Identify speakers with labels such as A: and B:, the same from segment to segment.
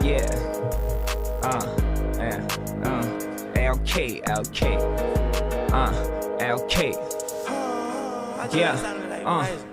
A: Yeah. Yeah. LK. LK. Yeah.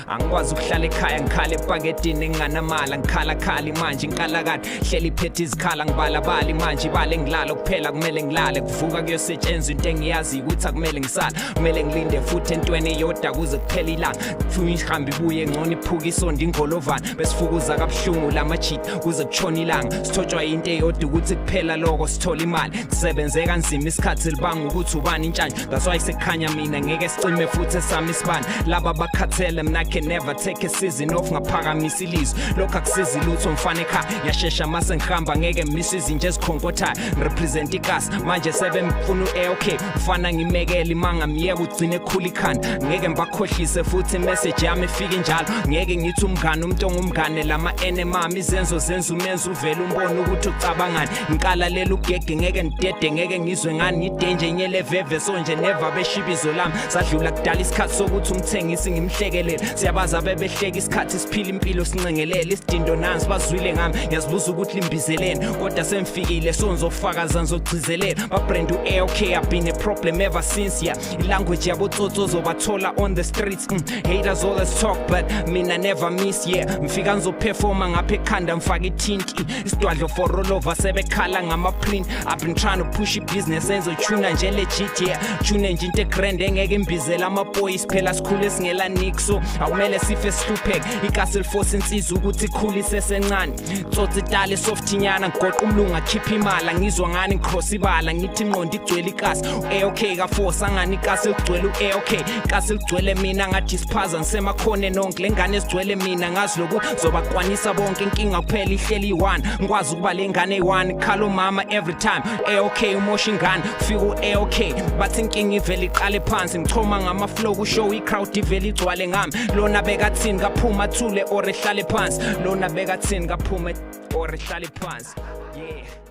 A: Angikwazi ukuhlala ekhaya ngikhale epaketini nginganamala ngikhala manje inkalakade hleli iphethe izikhala ngibalabali manje ibale ngilala kuphela kumele ngilale kuvuka kuyosetshenzwa into engiyazi ukuthi akumele ngisala kumele ngilinde futhi entweni eyodwa kuze kuphele ilanga ngifuna ihambe ibuye ngcono iphuka isonto ingolovana besifukuza kabuhlungu lamajita kuze kushona ilanga sithotshwa into eyodwa ukuthi kuphela lokho sithola imali sisebenze kanzima isikhathi libanga ukuthi ubani intshanje that's why sekukhanya mina ngeke sicime futhi esami isibani laba bakhathele mina can never take a season off ngaphakamisa ilizwe lokho akusizi lutho mfana ekhaya yashesha mase ngihamba ngeke miss izinto ezikhonkothaya ngirepresent igas manje sebemfuna u-LK mfana ngimekele imanga miyeke ugcine ekhula ikhanda ngeke ngibakhohlise futhi imessage yami ifike njalo ngeke ngithi umngane umuntu ongumngane lama enemy izenzo zenza umenza uvela umbone ukuthi ucabangani ngikala lela ugege ngeke ngidede ngeke ngizwe ngani ngidenje nyele veve so nje never beshibizo lami sadlula kudala isikhathi sokuthi umthengisi ngimhlekelele siyabaza bebehleka isikhathi siphila impilo sincengelele isidindo nansi bazwile ngami ngiyazibuza ukuthi limbizeleni kodwa semfikile sonzofakaza ngizogcizelela ba brand u-LK have been a problem ever since yeah ilanguage yabo tsotso zobathola on the streets haters always talk but mina never miss yeah mfika ngizoperforma ngapha ekhanda mfaka ithinti isidwadlo for all over sebekhala ngama-print I've been trying to push i-business enzochuna nje legit yeah tune nje into grand engeke imbizela ama-boys phela sikhule singela nick so akumele sife sihlupheke ikastle force insizwa ukuthi ikhulise sencane tsotsi idale softinyana ngigoqa umlungu akhipha imali ngizwa ngani ngicross ibala ngithi ingqondo igcwele ikasi u-LK ka-force angani ikastle igcwele u-LK ikastle igcwele mina ngathi siphaza ngisemakhone nonke le ngane ezigcwele mina ngazi lokhu zobaqwanisa bonke inkinga kuphela ihleli i-one ngikwazi ukuba le ngane eyi-one ikhala umama every time u-LK umosha ingane ufika u-LK bathi inkinga ivele iqale phansi ngichoma ngama-flow kushow i-crowd ivele igcwale ngami lona bekathini kaphuma thule or ehlale phansi lona bekathini kaphuma or ehlale phansi yeah